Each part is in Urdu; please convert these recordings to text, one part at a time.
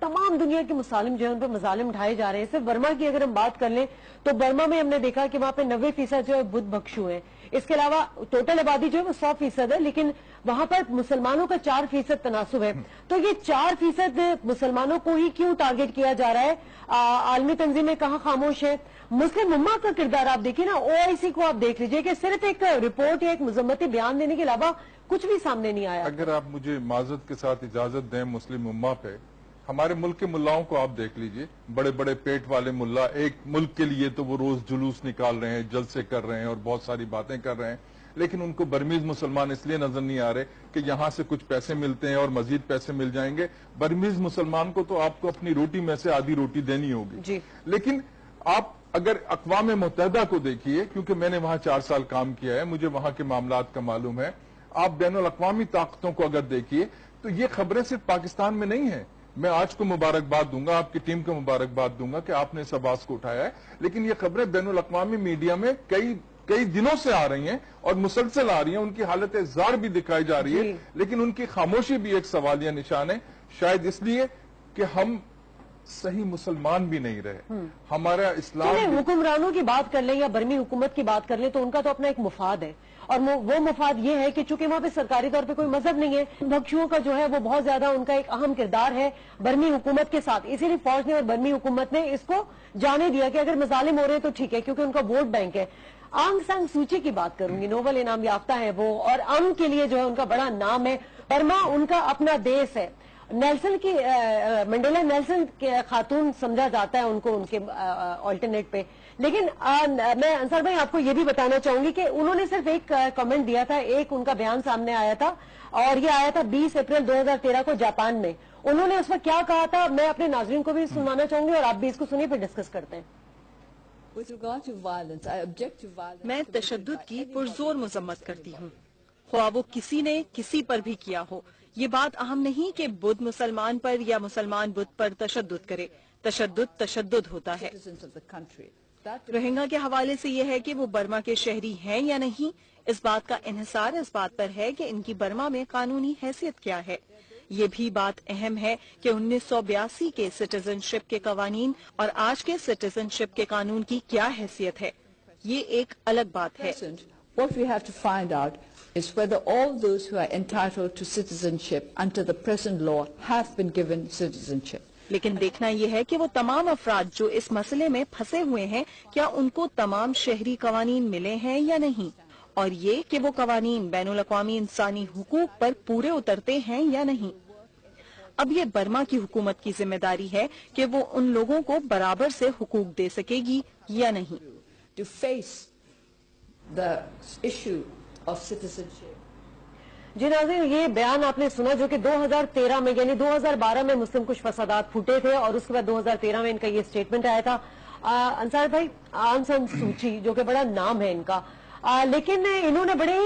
تمام دنیا کے مسالم جو ہے ان پہ مظالم اٹھائے جا رہے ہیں. صرف برما کی اگر ہم بات کر لیں تو برما میں ہم نے دیکھا کہ وہاں پہ 90% جو ہے بدھ بخشو ہیں. اس کے علاوہ ٹوٹل آبادی جو ہے وہ 100% ہے, لیکن وہاں پر مسلمانوں کا 4% تناسب ہے. تو یہ 4% مسلمانوں کو ہی کیوں ٹارگٹ کیا جا رہا ہے؟ عالمی تنظیمیں کہاں خاموش ہے؟ مسلم امہ کا کردار آپ دیکھیں نا, OIC کو آپ دیکھ لیجئے کہ صرف ایک رپورٹ یا ایک مذمتی بیان دینے کے علاوہ کچھ بھی سامنے نہیں آیا. اگر آپ مجھے معذرت کے ساتھ اجازت دیں مسلم امہ پہ, ہمارے ملک کے ملاؤں کو آپ دیکھ لیجئے, بڑے بڑے پیٹ والے ملا ایک ملک کے لیے تو وہ روز جلوس نکال رہے ہیں, جلسے کر رہے ہیں اور بہت ساری باتیں کر رہے ہیں, لیکن ان کو برمیز مسلمان اس لیے نظر نہیں آ رہے کہ یہاں سے کچھ پیسے ملتے ہیں اور مزید پیسے مل جائیں گے. برمیز مسلمان کو تو آپ کو اپنی روٹی میں سے آدھی روٹی دینی ہوگی جی. لیکن آپ اگر اقوام متحدہ کو دیکھیے, کیونکہ میں نے وہاں 4 سال کام کیا ہے, مجھے وہاں کے معاملات کا معلوم ہے, آپ بین الاقوامی طاقتوں کو اگر دیکھیے تو یہ خبریں صرف پاکستان میں نہیں ہیں. میں آج کو مبارکباد دوں گا, آپ کی ٹیم کو مبارکباد دوں گا کہ آپ نے اس آواز کو اٹھایا ہے, لیکن یہ خبریں بین الاقوامی میڈیا میں کئی دنوں سے آ رہی ہیں اور مسلسل آ رہی ہیں. ان کی حالت زار بھی دکھائی جا رہی ہے, لیکن ان کی خاموشی بھی ایک سوالیہ نشان ہے, شاید اس لیے کہ ہم صحیح مسلمان بھی نہیں رہے. ہمارا اسلام حکمرانوں کی بات کر لیں یا برمی حکومت کی بات کر لیں تو ان کا تو اپنا ایک مفاد ہے, اور وہ مفاد یہ ہے کہ چونکہ وہاں پہ سرکاری طور پہ کوئی مذہب نہیں ہے, بخشوؤں کا جو ہے وہ بہت زیادہ ان کا ایک اہم کردار ہے برمی حکومت کے ساتھ. اسی لیے فوج نے اور برمی حکومت نے اس کو جانے دیا کہ اگر مظالم ہو رہے ہیں تو ٹھیک ہے, کیونکہ ان کا ووٹ بینک ہے. آنگ سان سوچی کی بات کروں گی, نوبل انعام یافتہ ہے وہ, اور امن کے لیے جو ہے ان کا بڑا نام ہے. برما ان کا اپنا دیس ہے. نیلسن کی منڈیلا نیلسن خاتون سمجھا جاتا ہے ان کو, ان کے آلٹرنیٹ پہ. لیکن میں انصار بھائی آپ کو یہ بھی بتانا چاہوں گی کہ انہوں نے صرف ایک کمنٹ دیا تھا, ایک ان کا بیان سامنے آیا تھا, اور یہ آیا تھا 20 اپریل 2013 کو جاپان میں. انہوں نے اس وقت کیا کہا تھا میں اپنے ناظرین کو بھی سنانا چاہوں گی, اور آپ بھی اس کو سنیے پھر ڈسکس کرتے ہیں. میں تشدد کی پرزور مذمت کرتی ہوں, خواہ وہ کسی نے کسی پر بھی کیا ہو. یہ بات اہم نہیں کہ بدھ مسلمان پر یا مسلمان بدھ پر تشدد کرے, تشدد ہوتا ہے. روہنگا کے حوالے سے یہ ہے کہ وہ برما کے شہری ہیں یا نہیں, اس بات کا انحصار اس بات پر ہے کہ ان کی برما میں قانونی حیثیت کیا ہے. یہ بھی بات اہم ہے کہ 1982 کے سٹیزن شپ کے قوانین اور آج کے سٹیزن شپ کے قانون کی کیا حیثیت ہے, یہ ایک الگ بات ہے. What we have to find out is whether all those who are entitled to citizenship under the present law have been given citizenship. لیکن دیکھنا یہ ہے کہ وہ تمام افراد جو اس مسئلے میں پھنسے ہوئے ہیں کیا ان کو تمام شہری قوانین ملے ہیں یا نہیں, اور یہ کہ وہ قوانین بین الاقوامی انسانی حقوق پر پورے اترتے ہیں یا نہیں. اب یہ برما کی حکومت کی ذمہ داری ہے کہ وہ ان لوگوں کو برابر سے حقوق دے سکے گی یا نہیں. To face the issue of citizenship. جی ناظرین, یہ بیان آپ نے سنا جو کہ 2013 میں یعنی 2012 میں مسلم کچھ فسادات پھوٹے تھے, اور اس کے بعد 2013 میں ان کا یہ سٹیٹمنٹ آیا تھا. انصار بھائی, آنگ سان سوچی جو کہ بڑا نام ہے ان کا, لیکن انہوں نے بڑے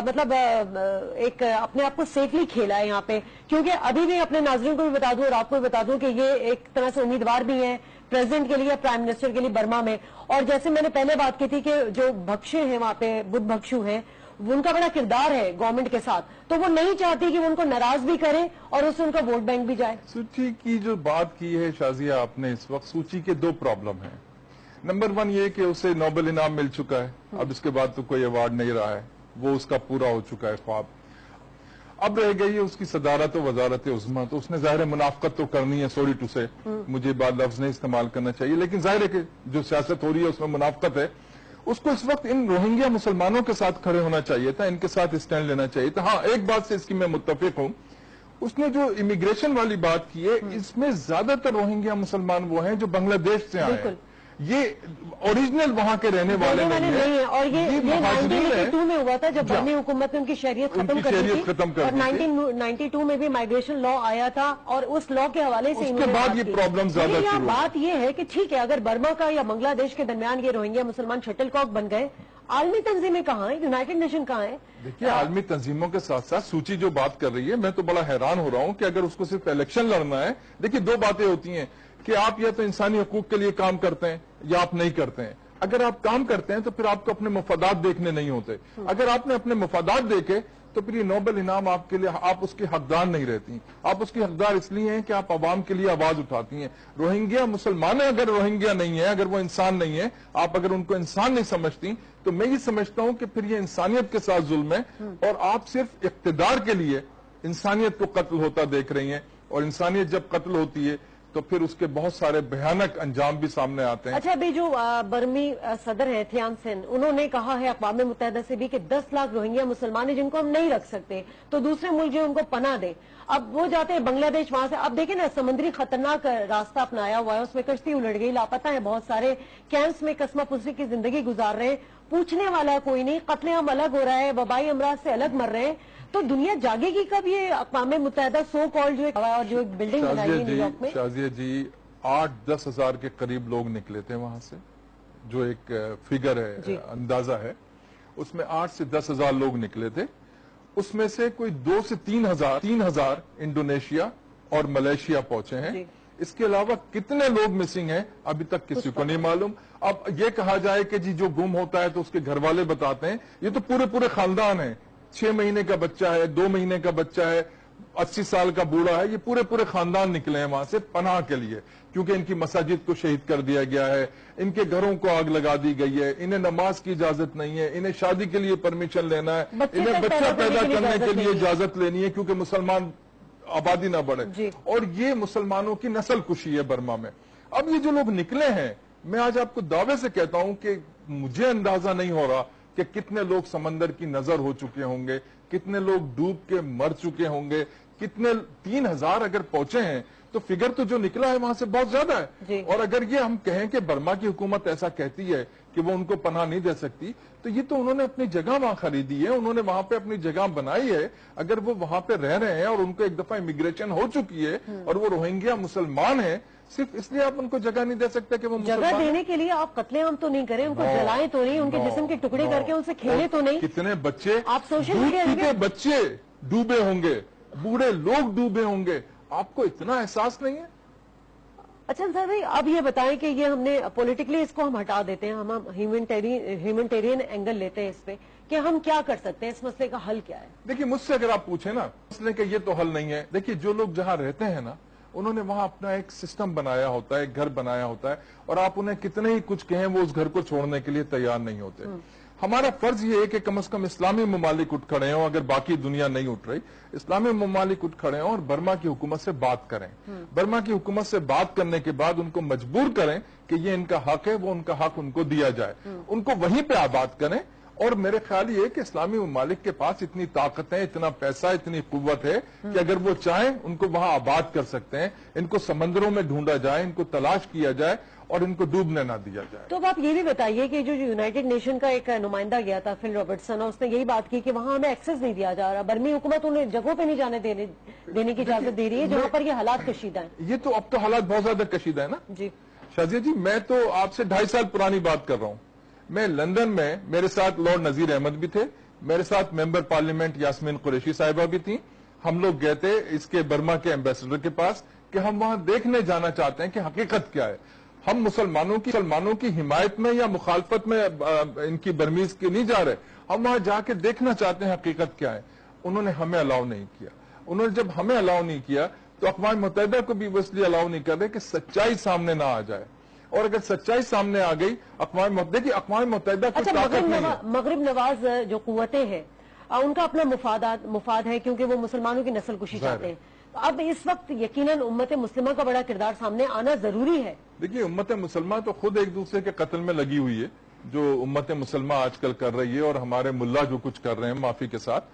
مطلب ایک اپنے آپ کو سیفلی کھیلا ہے یہاں پہ, کیونکہ ابھی بھی اپنے ناظرین کو بھی بتا دوں اور آپ کو بھی بتا دوں کہ یہ ایک طرح سے امیدوار بھی ہیں پریزیڈنٹ کے لیے, پرائم منسٹر کے لیے برما میں. اور جیسے میں نے پہلے بات کی تھی کہ جو بخشے ہیں وہاں پہ بدھ بخشو ہیں, ان کا بڑا کردار ہے گورنمنٹ کے ساتھ, تو وہ نہیں چاہتی کہ وہ ان کو ناراض بھی کرے اور اس سے ان کا ووٹ بینک بھی جائے. سوچی کی جو بات کی ہے شازیہ آپ نے اس وقت, سوچی کے 2 پرابلم ہیں. نمبر 1 یہ کہ اسے نوبل انعام مل چکا ہے, اب اس کے بعد تو کوئی ایوارڈ نہیں رہا ہے, وہ اس کا پورا ہو چکا ہے خواب. اب رہ گئی ہے اس کی صدارت و وزارت عظمیٰ, تو اس نے ظاہر منافقت تو کرنی ہے, سوری ٹو سے, مجھے بعد لفظ نہیں استعمال کرنا چاہیے, لیکن ظاہر ہے کہ جو سیاست ہو رہی ہے اس میں منافقت ہے. اس کو اس وقت ان روہنگیا مسلمانوں کے ساتھ کھڑے ہونا چاہیے تھا, ان کے ساتھ اسٹینڈ لینا چاہیے تھا. ہاں ایک بات سے اس کی میں متفق ہوں, اس نے جو امیگریشن والی بات کی ہے اس میں زیادہ تر روہنگیا مسلمان وہ ہیں جو بنگلہ دیش سے آئے ہیں, یہ اوریجنل وہاں کے رہنے والے نہیں ہیں, اور یہ 1992 میں ہوا تھا جب برمی حکومت نے ان کی شہریت ختم کر دی تھی, اور 1992 میں بھی مائگریشن لا آیا تھا, اور اس لا کے حوالے سے اس کے بعد یہ پرابلم زیادہ شروع ہوئی. بات یہ ہے کہ ٹھیک ہے اگر برما کا یا بنگلہ دیش کے درمیان یہ روہنگیا مسلمان شٹل کاک بن گئے, عالمی تنظیمیں کہاں ہیں, یونائٹڈ نیشن کہاں ہے؟ دیکھیے عالمی تنظیموں کے ساتھ ساتھ سوچی جو بات کر رہی ہے, میں تو بڑا حیران ہو رہا ہوں کہ اگر اس کو صرف الیکشن لڑنا ہے. دیکھیے 2 باتیں ہوتی ہیں کہ آپ یا تو انسانی حقوق کے لیے کام کرتے ہیں یا آپ نہیں کرتے ہیں. اگر آپ کام کرتے ہیں تو پھر آپ کو اپنے مفادات دیکھنے نہیں ہوتے. اگر آپ نے اپنے مفادات دیکھے تو پھر یہ نوبل انعام آپ کے لیے آپ اس کی حقدار نہیں رہتی. آپ اس کی حقدار اس لیے ہیں کہ آپ عوام کے لیے آواز اٹھاتی ہیں. روہنگیا مسلمان اگر روہنگیا نہیں ہے, اگر وہ انسان نہیں ہے, آپ اگر ان کو انسان نہیں سمجھتی, تو میں یہ سمجھتا ہوں کہ پھر یہ انسانیت کے ساتھ ظلم ہے, اور آپ صرف اقتدار کے لیے انسانیت کو قتل ہوتا دیکھ رہی ہیں. اور انسانیت جب قتل ہوتی ہے تو پھر اس کے بہت سارے بھیانک انجام بھی سامنے آتے ہیں. اچھا, ابھی جو برمی صدر ہیں تھیان سین, انہوں نے کہا ہے اقوام متحدہ سے بھی کہ 10 لاکھ روہنگیا مسلمان ہیں جن کو ہم نہیں رکھ سکتے, تو دوسرے ملک جو ان کو پناہ دیں. اب وہ جاتے ہیں بنگلہ دیش, وہاں سے اب دیکھیں نا سمندری خطرناک راستہ اپنایا ہوا ہے, اس میں کشتی الٹ گئی, لاپتہ ہیں بہت سارے, کیمپس میں قسمہ پرسی کی زندگی گزار رہے ہیں, پوچھنے والا کوئی نہیں, قتل عام الگ ہو رہا ہے, وبائی امراض سے الگ مر رہے ہیں. تو دنیا جاگے گی کب یہ اقوام متحدہ سو کال جو ایک بلڈنگ بنائی ہے نیو یارک میں؟ شازیہ جی 8-10 ہزار کے قریب لوگ نکلے تھے وہاں سے, جو ایک فگر ہے, اندازہ ہے, اس میں 8 سے 10 ہزار لوگ نکلے تھے. اس میں سے کوئی 2 سے 3 ہزار انڈونیشیا اور ملیشیا پہنچے ہیں. اس کے علاوہ کتنے لوگ مسنگ ہیں ابھی تک کسی کو نہیں معلوم. اب یہ کہا جائے کہ جی جو گم ہوتا ہے تو اس کے گھر والے بتاتے ہیں, یہ تو پورے خاندان ہیں. 6 مہینے کا بچہ ہے, 2 مہینے کا بچہ ہے, 80 سال کا بوڑھا ہے, یہ پورے خاندان نکلے ہیں وہاں سے پناہ کے لیے, کیونکہ ان کی مساجد کو شہید کر دیا گیا ہے, ان کے گھروں کو آگ لگا دی گئی ہے, انہیں نماز کی اجازت نہیں ہے, انہیں شادی کے لیے پرمیشن لینا ہے, انہیں بچہ پیدا کرنے کے لیے اجازت لینی ہے کیونکہ مسلمان آبادی نہ بڑھے. اور یہ مسلمانوں کی نسل کشی ہے برما میں. اب یہ جو لوگ نکلے ہیں, میں آج آپ کو دعوے سے کہتا ہوں کہ مجھے اندازہ نہیں ہو رہا کہ کتنے لوگ سمندر کی نظر ہو چکے ہوں گے, کتنے لوگ ڈوب کے مر چکے ہوں گے, کتنے 3,000 اگر پہنچے ہیں تو فگر تو جو نکلا ہے وہاں سے بہت زیادہ ہے. اور اگر یہ ہم کہیں کہ برما کی حکومت ایسا کہتی ہے کہ وہ ان کو پناہ نہیں دے سکتی, تو یہ تو انہوں نے اپنی جگہ وہاں خریدی ہے, انہوں نے وہاں پہ اپنی جگہ بنائی ہے. اگر وہ وہاں پہ رہ رہے ہیں اور ان کو ایک دفعہ امیگریشن ہو چکی ہے اور وہ روہنگیا مسلمان ہیں, صرف اس لیے آپ ان کو جگہ نہیں دے سکتے کہ وہ جگہ دینے کے لیے آپ قتل عام تو نہیں کریں, ان کو جلائیں تو نہیں, ان کے جسم کے ٹکڑے کر کے ان سے کھیلیں تو نہیں. کتنے بچے آپ سوشل میڈیا کے بچے ڈوبے ہوں گے, بوڑھے لوگ ڈوبے ہوں گے, آپ کو اتنا احساس نہیں ہے؟ اچھا انصار بھائی, اب یہ بتائیں کہ یہ ہم نے پولیٹیکلی اس کو ہم ہٹا دیتے ہیں, ہم ہیومینٹیرین اینگل لیتے ہیں اس پہ, کہ ہم کیا کر سکتے ہیں, اس مسئلے کا حل کیا ہے؟ دیکھیے مجھ سے اگر آپ پوچھیں نا, مسئلے کہ یہ تو حل نہیں ہے. دیکھیے جو لوگ جہاں رہتے ہیں نا, انہوں نے وہاں اپنا ایک سسٹم بنایا ہوتا ہے, ایک گھر بنایا ہوتا ہے, اور آپ انہیں کتنے ہی کچھ کہیں وہ اس گھر کو چھوڑنے کے لیے تیار نہیں ہوتے. ہمارا فرض یہ ہے کہ کم از کم اسلامی ممالک اٹھ کھڑے ہوں, اگر باقی دنیا نہیں اٹھ رہی, اسلامی ممالک اٹھ کھڑے ہوں اور برما کی حکومت سے بات کریں. برما کی حکومت سے بات کرنے کے بعد ان کو مجبور کریں کہ یہ ان کا حق ہے, وہ ان کا حق ان کو دیا جائے, ان کو وہیں پہ آباد کریں. اور میرے خیال یہ کہ اسلامی ممالک کے پاس اتنی طاقت ہے, اتنا پیسہ, اتنی قوت ہے کہ اگر وہ چاہیں ان کو وہاں آباد کر سکتے ہیں. ان کو سمندروں میں ڈھونڈا جائے, ان کو تلاش کیا جائے اور ان کو ڈوبنے نہ دیا جائے. تو اب آپ یہ بھی بتائیے کہ جو یونائٹڈ نیشن کا ایک نمائندہ گیا تھا فل رابرٹسن, اور اس نے یہی بات کی کہ وہاں ہمیں ایکسس نہیں دیا جا رہا, برمی حکومت انہیں جگہوں پہ نہیں جانے دینے کی اجازت دے رہی ہے جہاں پر یہ حالات کشیدہ ہیں. یہ تو اب تو حالات بہت زیادہ کشیدہ ہے نا. جی شازیہ جی, میں تو آپ سے 2.5 سال پرانی بات کر رہا ہوں. میں لندن میں, میرے ساتھ لارڈ نذیر احمد بھی تھے, میرے ساتھ ممبر پارلیمنٹ یاسمین قریشی صاحبہ بھی تھیں. ہم لوگ گئے تھے اس کے برما کے ایمبیسڈر کے پاس کہ ہم وہاں دیکھنے جانا چاہتے ہیں کہ حقیقت کیا ہے. ہم مسلمانوں کی حمایت میں یا مخالفت میں ان کی برمیز کی نہیں جا رہے, ہم وہاں جا کے دیکھنا چاہتے ہیں حقیقت کیا ہے. انہوں نے ہمیں الاؤ نہیں کیا. انہوں نے جب ہمیں الاؤ نہیں کیا تو اقوام متحدہ کو بھی وہ اس لیے الاؤ نہیں کر رہے کہ سچائی سامنے نہ آ جائے. اور اگر سچائی سامنے آ گئی, اقوام متحدہ کی طاقت نہیں ہے. مغرب نواز جو قوتیں ہیں ان کا اپنا مفاد ہے, کیونکہ وہ مسلمانوں کی نسل کشی چاہتے ہیں. اب اس وقت یقیناً امت مسلمہ کا بڑا کردار سامنے آنا ضروری ہے. دیکھیے امت مسلمہ تو خود ایک دوسرے کے قتل میں لگی ہوئی ہے, جو امت مسلمہ آج کل کر رہی ہے, اور ہمارے ملا جو کچھ کر رہے ہیں معافی کے ساتھ.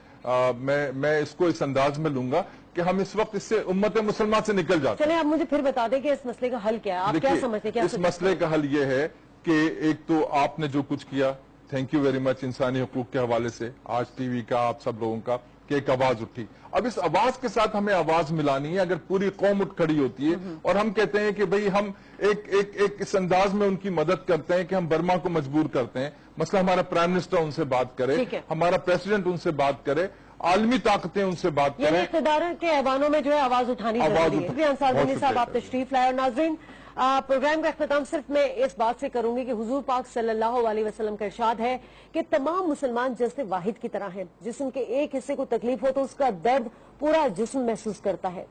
میں اس کو اس انداز میں لوں گا کہ ہم اس وقت اس سے امت مسلمہ سے نکل جاتے ہیں. چلیں آپ مجھے پھر بتا دیں کہ اس مسئلے کا حل کیا ہے, آپ کیا سمجھتے ہیں؟ اس مسئلے کا حل یہ ہے کہ ایک تو آپ نے جو کچھ کیا, تھینک یو ویری مچ, انسانی حقوق کے حوالے سے آج ٹی وی کا, آپ سب لوگوں کا, کہ ایک آواز اٹھی. اب اس آواز کے ساتھ ہمیں آواز ملانی ہے. اگر پوری قوم اٹھ کھڑی ہوتی ہے اور ہم کہتے ہیں کہ بھئی ہم ایک اس انداز میں ان کی مدد کرتے ہیں کہ ہم برما کو مجبور کرتے ہیں, مثلا ہمارا پرائم منسٹر ان سے بات کرے, ہمارا پریزیڈنٹ ان سے بات کرے, عالمی طاقتیں ان سے بات کریں, یعنی اقتدار کے ایوانوں میں جو ہے آواز اٹھانی ضروری ہے. انصار غنی صاحب آپ تشریف لائے. اور ناظرین پروگرام کا اختتام صرف میں اس بات سے کروں گی کہ حضور پاک صلی اللہ علیہ وسلم کا ارشاد ہے کہ تمام مسلمان جسد واحد کی طرح ہیں. جسم کے ایک حصے کو تکلیف ہو تو اس کا درد پورا جسم محسوس کرتا ہے.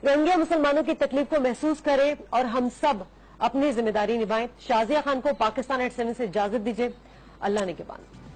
روہنگیا مسلمانوں کی تکلیف کو محسوس کریں اور ہم سب اپنی ذمہ داری نبھائیں. شازیہ خان کو پاکستان ایٹ 7 سے اجازت دیجیے. اللہ نے کے بعد.